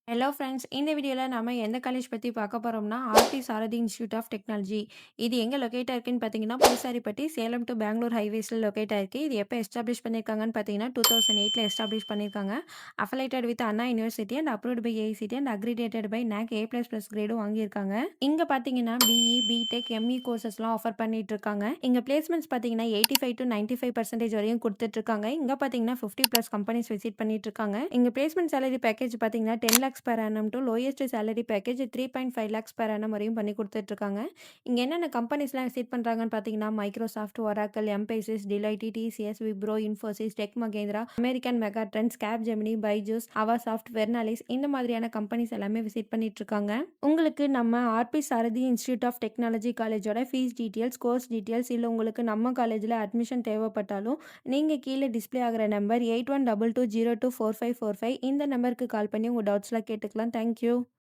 Hello friends. இந்த வீடியோல நாம எந்த காலேஜ் பத்தி பார்க்க போறோம்னா, R D Sarathi institute of technology. இது எங்க லொகேட் ஆயிருக்குன்னு பார்த்தீங்கன்னா, பூசாரிப்பட்டி, சேலம் டூ பெங்களூர் ஹைவேஸ்ல லொகேட் ஆயிருக்கு. இது எப்ப எஸ்டாப்ளிஷ் பண்ணியிருக்காங்கன்னு பார்த்தீங்கன்னா, 2008ல எஸ்டாப்ளிஷ் பண்ணியிருக்காங்க. Affiliated with Anna university and approved by AICTE and accredited by NAAC A++ கிரேடும் வாங்கியிருக்காங்க. இங்க பார்த்தீங்கன்னா, பிஇ, பிடெக், எம்இ கோர்சஸ்லாம் ஆஃபர் பண்ணிட்டு இருக்காங்க. இங்க பிளேஸ்மெண்ட்ஸ் பார்த்தீங்கன்னா, 85 to 95% வரையும் குடுத்துட்டு இருக்காங்க. இங்க பார்த்தீங்கன்னா, 50+ கம்பெனிஸ் விசிட் பண்ணிட்டு இருக்காங்க. இங்க பிளேஸ்மெண்ட் சேலரி பேக்கேஜ் பார்த்தீங்கன்னா, 10 lakhs per annum to lowest salary package 3.5 lakhs per annum வரையும் பண்ணி குடுத்துட்டு இருக்காங்க. இங்க என்னென்ன கம்பெனிஸ்லாம் விசிட் பண்றாங்கன்னு பார்த்தீங்கன்னா, Microsoft, Oracle, Mphasis, Deloitte, TCS, Wipro, Infosys, tech Mahindra, American Megatrends, Capgemini, Byju's, Avasoft, Vernalis இந்த மாதிரியான கம்பெனிஸ் எல்லாமே விசிட் பண்ணிட்டு இருக்காங்க. உங்களுக்கு நம்ம RP Sarathy institute of technology காலேஜோட ஃபீஸ் டீட்டெயில்ஸ், கோர்ஸ் டீட்டெயில்ஸ் இல்ல உங்களுக்கு நம்ம காலேஜ்ல அட்மிஷன் தேவைப்பட்டாலும், நீங்க கீழ டிஸ்ப்ளே ஆகுற நம்பர் 8122024545 இந்த நம்பருக்கு கால் பண்ணி உங்க டவுட்ஸ்லாம் கேட்டுக்கலாம். Thank you.